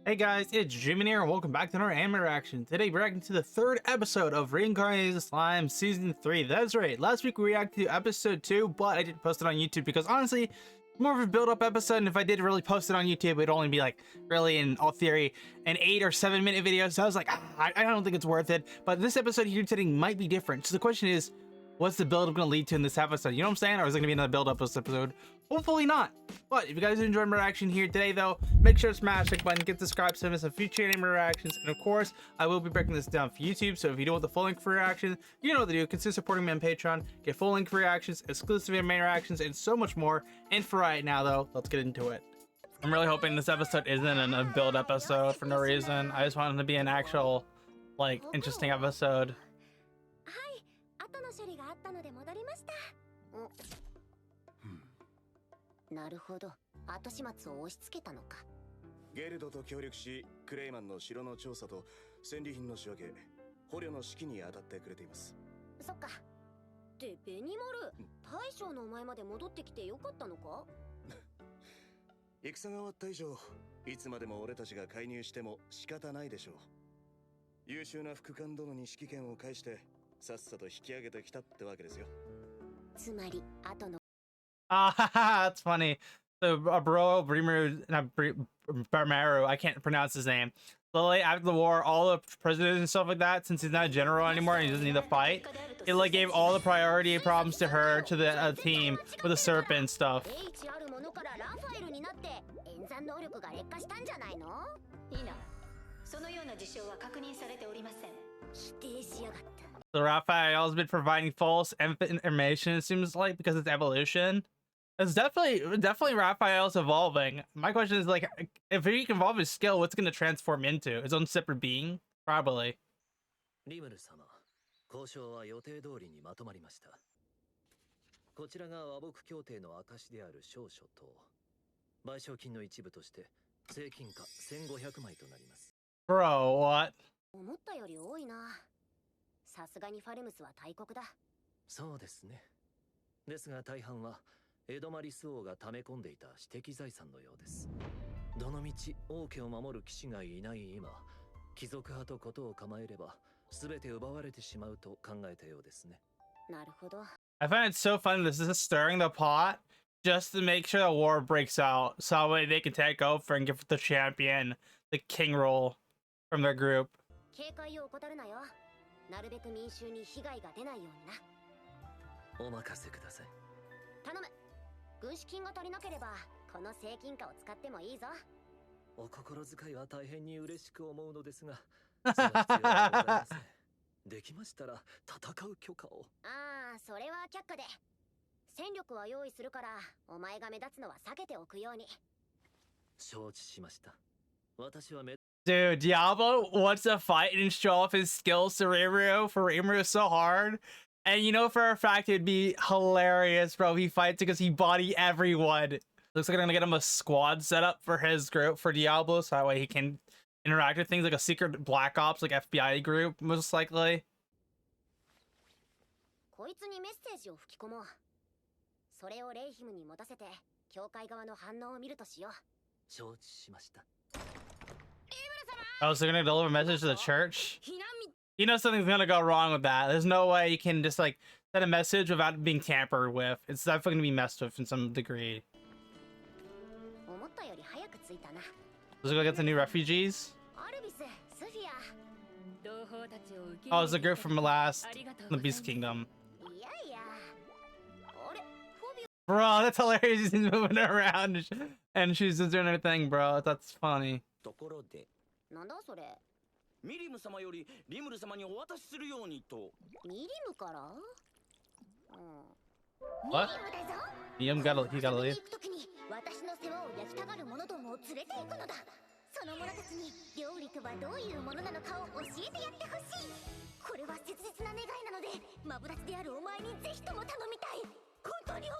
Hey guys, it's GMAN here, and welcome back to another anime reaction. Today we're reacting to the third episode of Reincarnated Slime Season 3. That's right, last week we reacted to episode 2, but I didn't post it on YouTube because honestly, it's more of a build-up episode, and if I did really post it on YouTube, it'd only be like, really in all theory, an 8 or 7 minute video, so I was like, I don't think it's worth it. But this episode here today might be different, so the question is, what's the build-up going to lead to in this episode? You know what I'm saying? Or is it going to be another build-up this episode? Hopefully not. But if you guys enjoyed my reaction here today, though, make sure to smash the like button, get subscribed so miss some future anime reactions. And of course, I will be breaking this down for YouTube. So if you don't want the full link for reaction, you know what to do. Consider supporting me on Patreon. Get full link for reactions, exclusive anime reactions, and so much more. And for right now, though, let's get into it. I'm really hoping this episode isn't a build episode for no reason. I just want it to be an actual, like, interesting episode. Guild と協力し、クレイマンの城の調査と戦利品の仕分け、捕虜の指揮に当たってくれています。そっか。で、ベニマル、大将のお前まで戻ってきてよかったのか？戦が終わった以上、いつまでも俺たちが介入しても仕方ないでしょう。優秀な副官殿に指揮権を返して、さっさと引き上げてきたってわけですよ。つまり、後の。That's funny. So, bro, Barmaru, I can't pronounce his name. Lily, after the war, all the prisoners and stuff like that, since he's not a general anymore and he doesn't need to fight, it like gave all the priority problems to her, to the team, with the serpent stuff. So Raphael's been providing false information, it seems like, because it's evolution. It's definitely Raphael's evolving. My question is, like, if he can evolve his skill, what's going to transform into? His own separate being? Probably. リムル様、交渉は予定通りにまとまりました。こちらが和睦協定の証である証書と、賠償金の一部として税金貨1500枚となります。Bro, what? 思ったより多いな。さすがにファルムスは大国だ。そうですね。ですが大半はエドマリス王が溜め込んでいた私的財産のようです。どのみち王家を守る騎士がいない今、貴族派とことを構えれば全て奪われてしまうと考えたようですね。なるほど。I find it so funny this is stirring the pot just to make sure the war breaks out so that way they can take over and give the champion the king role from their group. 警戒を怠るなよ。なるべく民衆に被害が出ないようにな。お任せください。頼む。軍資金が足りなければこの税金貨を使ってもいいぞ。お心遣いは大変に嬉しく思うのですが、その必要はございません。できましたら戦う許可を。ああ、それは却下で。戦力は用意するから、お前が目立つのは避けておくように。承知しました。私はDude, Diablo wants to fight and show off his skills to Rimuru for Rimuru so hard. And you know for a fact it'd be hilarious, bro, if he fights because he body everyone. Looks like I'm gonna get him a squad set up for his group for Diablo, so that way he can interact with things like a secret Black Ops, like FBI group, most likely. こいつにメッセージを吹き込もう。それをレイヒムに持たせて、教会側の反応を見るとしよう。承知しました。Oh, so they're gonna deliver a message to the church? You know something's gonna go wrong with that. There's no way you can just like send a message without being tampered with. It's definitely gonna be messed with in some degree. Let's go get the new refugees. Oh, it's a group from the Beast Kingdom. Bro, that's hilarious. He's moving around and she's just doing her thing, bro. That's funny. なんだそれ。ミリム様よりリムル様にお渡しするようにと。ミリムから？What? Liam he gotta leave. 私の世話を焼きたがる者どもを連れて行くのだ。その者たちに料理とはどういうものなのかを教えてやってほしい。これは切実な願いなので、マブダチであるお前にぜひとも頼みたい。本当にお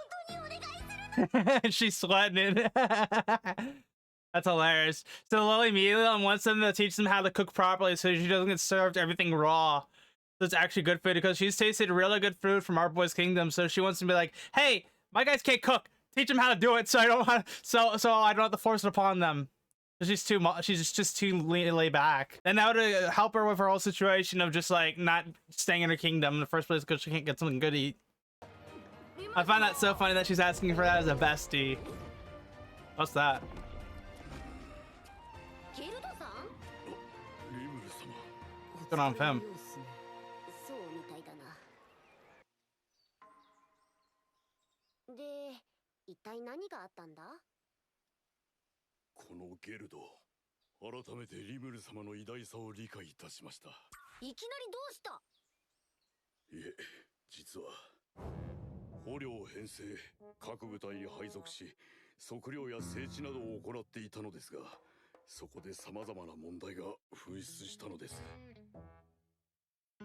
願いするの。She's sweating it. That's hilarious. So Lily immediately wants them to teach them how to cook properly so she doesn't get served everything raw. So it's actually good food because she's tasted really good food from our boy's kingdom. So she wants to be like, hey, my guys can't cook. Teach them how to do it so I don't have to force it upon them. She's too much. She's just too laid back, and that would help her with her whole situation of just like not staying in her kingdom in the first place because she can't get something good to eat. I find that so funny that she's asking for that as a bestie. What's that? ゲルドさん？リムル様。 What's going on with him? そうみたいだな。で、一体何があったんだ？このゲルド、改めてリムル様の偉大さを理解いたしました。いきなりどうした？いえ、実は捕虜を編成、各部隊に配属し、測量や整地などを行っていたのですが、そこで様々な問題が噴出したのです。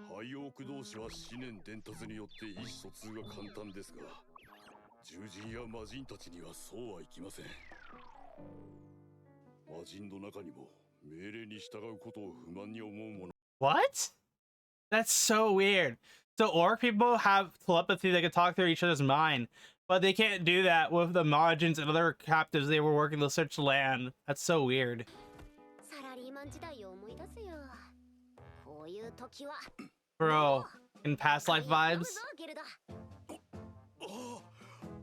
廃屋同士は思念伝達によって意思疎通が簡単ですが、獣人や魔人たちにはそうはいきません。魔人の中にも命令に従うことを不満に思う者。 What? That's so weird. So orc people have telepathy; they can talk through each other's mind, but they can't do that with the Margins and other captives they were working to search land. That's so weird. サラリーマン時代を思い出すよ。こういう時は。 Bro, in past life vibes. ゲルド。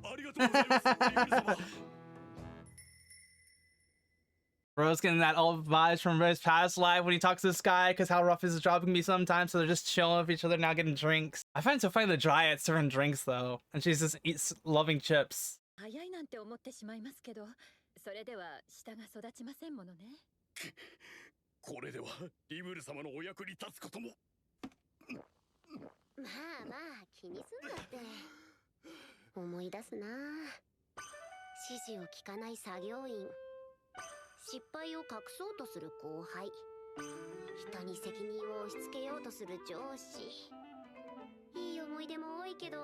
ありがとうございます、リムル様。 Bro's getting that old vibes from his past life when he talks to this guy, because how rough his job can be sometimes, so they're just chilling with each other now getting drinks. I find it so funny the Dryad serving drinks though, and she's just eats loving chips. 早いなんて思ってしまいますけど、それでは下が育ちませんものね。これではリムル様のお役に立つことも。まあまあ気にすんなって。思い出すな。指示を聞かない作業員。失敗を隠そうとする後輩。人に責任を押し付けようとする上司。いい思い出も多いけど、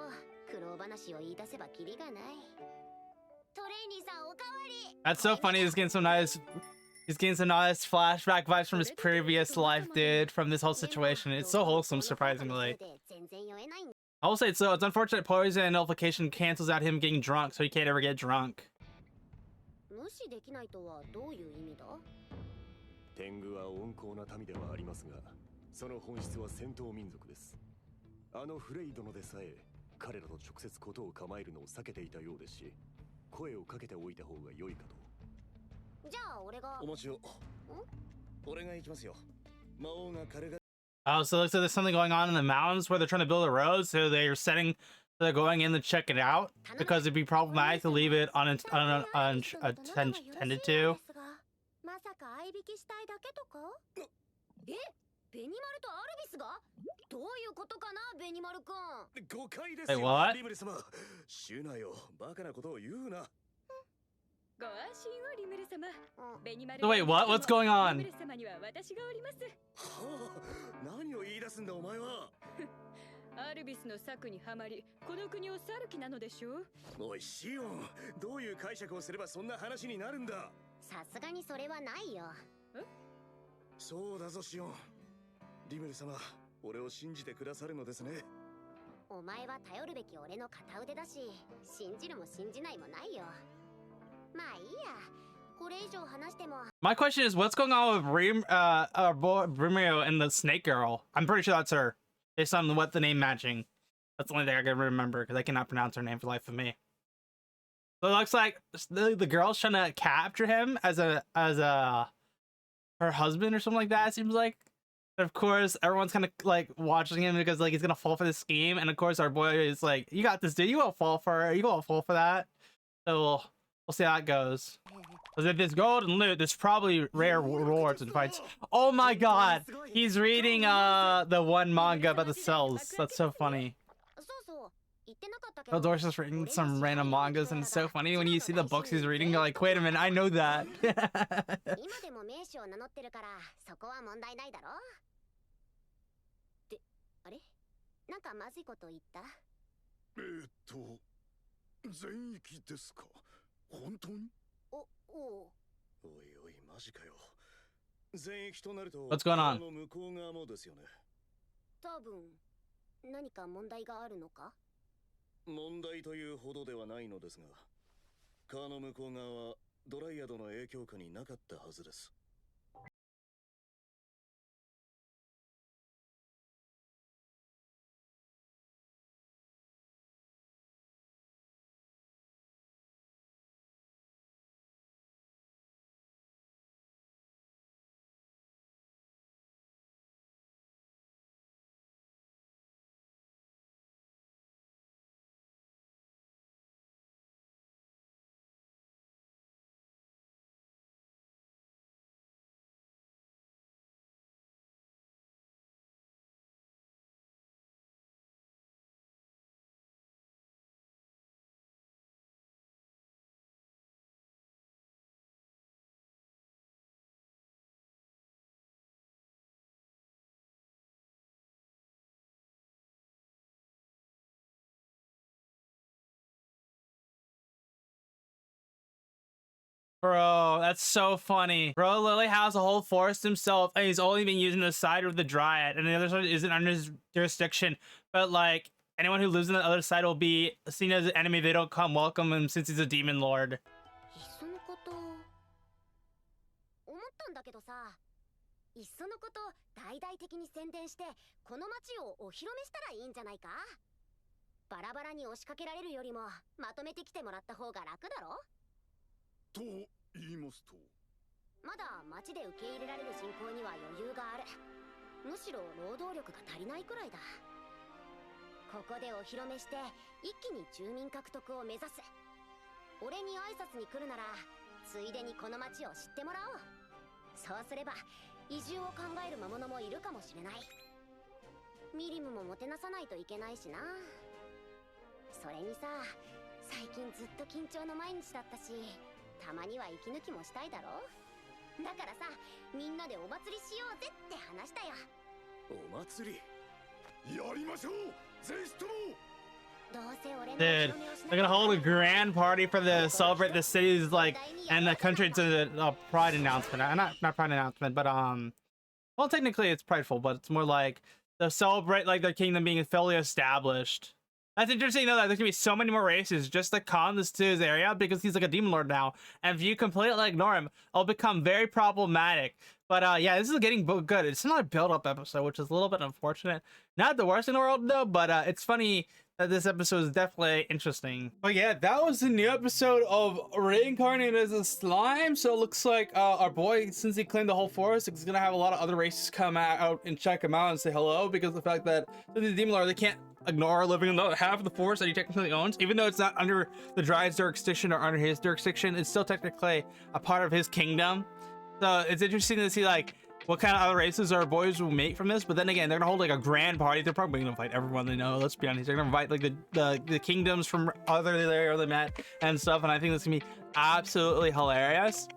苦労話を言い出せばキリがない。トレイニーさんおかわり。 That's so funny. He's getting some nice flashback vibes from his previous life, dude, from this whole situation. It's so wholesome, surprisingly. I will say it's unfortunate poison and nullification cancels out him getting drunk, so he can't ever get drunk. 無視できないとはどういう意味だ？天狗は温厚な民ではありますが、その本質は戦闘民族です。あのフレイ殿でさえ彼らと直接事を構えるのを避けていたようですし、声をかけておいた方が良いかと。じゃあ俺が。お待ちを。俺が行きますよ。魔王が彼が。 Oh, so it looks like there's something going on in the mountains where they're trying to build a road, so they're going in to check it out because it'd be problematic to leave it unattended to. まさか相引きしたいだけとか？え、ベニマルとアルビスが？どういうことかな、ベニマルくん。誤解ですよ。 Hey, what? リムル様、シュナよ、バカなことを言うな。ご安心をリムル様。ベニマル。 So wait, what? What's going on? リムル様には私がおります。はあ、何を言い出すんだお前は。アルビスの策にはまり、この国を去る気なのでしょう。おいシオン、どういう解釈をすればそんな話になるんだ。さすがにそれはないよ。そうだぞシオン。リムル様、俺を信じてくださるのですね。お前は頼るべき俺の片腕だし、信じるも信じないもないよ。まあいいや。これ以上話しても。 My question is, what's going on with Brimio and the snake girl? I'm pretty sure that's her, based on what the name matching. That's the only thing I can remember because I cannot pronounce her name for the life of me. So it looks like the girl's trying to capture him as her husband or something like that. It seems like. And of course, everyone's kind of like watching him because like he's gonna fall for this scheme. And of course, our boy is like, "You got this, dude. You won't fall for her. You won't fall for that." So we'll see how it goes. Because if there's gold and loot, there's probably rare rewards and fights. Oh my god! He's reading the one manga about the cells. That's so funny. Eldor's just reading some random mangas, and it's so funny when you see the books he's reading, you're like, wait a minute, I know that. 今でも名手を名乗ってるからそこは問題ないだろ。で、あれ？なんかまずいこと言った？全域ですか？本当に？おいおい、マジかよ。全域となると、 What's going on? 向こう側もですよね。多分何か問題があるのか？問題というほどではないのですが、川の向こう側はドライアドの影響下になかったはずです。Bro, that's so funny. Bro literally has a whole forest himself, and he's only been using the side of the dryad, and the other side isn't under his jurisdiction. But like anyone who lives on the other side will be seen as an enemy. They don't come welcome him since he's a demon lord. いっそのこと思ったんだけどさ、いっそのこと大々的に宣伝してこの街をお披露目したらいいんじゃないか。バラバラに押しかけられるよりもまとめてきてもらった方が楽だろ。と言いますと、まだ街で受け入れられる人口には余裕がある。むしろ労働力が足りないくらいだ。ここでお披露目して一気に住民獲得を目指す。俺に挨拶に来るならついでにこの街を知ってもらおう。そうすれば移住を考える魔物もいるかもしれない。ミリムももてなさないといけないしな。それにさ、最近ずっと緊張の毎日だったし、たまには息抜きもしたいだろ。だからさ、みんなでお祭りしようぜって話だよ。お祭りやりましょう、ぜひとも。 Dude, they're gonna hold a grand party for the celebrate the city's like and the country to the pride announcement. Not pride announcement, but well, technically it's prideful, but it's more like to celebrate like their kingdom being fully established. That's interesting though that there's gonna be so many more races just to con this to his area because he's like a demon lord now, and if you completely ignore him, it'll become very problematic. But yeah, this is getting good. It's another build-up episode, which is a little bit unfortunate. Not the worst in the world though, but it's funny that this episode is definitely interesting. But yeah, that was the new episode of Reincarnated as a Slime. So it looks like our boy, since he claimed the whole forest, is gonna have a lot of other races come out and check him out and say hello, because of the fact that the demon lord, they can't ignore living in the half of the forest that he technically owns, even though it's not under the Dryad's jurisdiction or under his jurisdiction. It's still technically a part of his kingdom. So it's interesting to see like what kind of other races our boys will make from this. But then again, they're gonna hold like a grand party. They're probably gonna invite everyone they know. Let's be honest. They're gonna invite like the kingdoms from other area they met and stuff. And I think this is gonna be absolutely hilarious,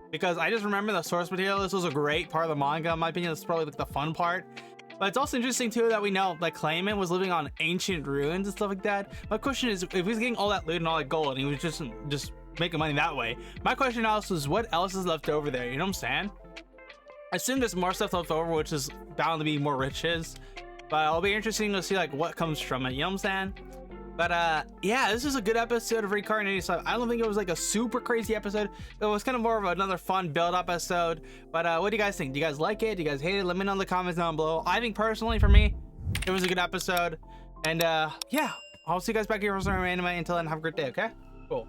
because I just remember the source material. This was a great part of the manga, in my opinion. This is probably like the fun part. But it's also interesting too that we know like Clayman was living on ancient ruins and stuff like that. My question is, if he's getting all that loot and all that gold and he was just making money that way, my question also is what else is left over there? You know what I'm saying? I assume there's more stuff left over, which is bound to be more riches, but it'll be interesting to see like what comes from it. You know what I'm saying? But yeah, this is a good episode of Reincarnated. So I don't think it was like a super crazy episode. It was kind of more of another fun build-up episode. But what do you guys think? Do you guys like it? Do you guys hate it? Let me know in the comments down below. I think personally, for me, it was a good episode. And yeah, I'll see you guys back here for some more anime. Until then, have a great day. Okay, cool.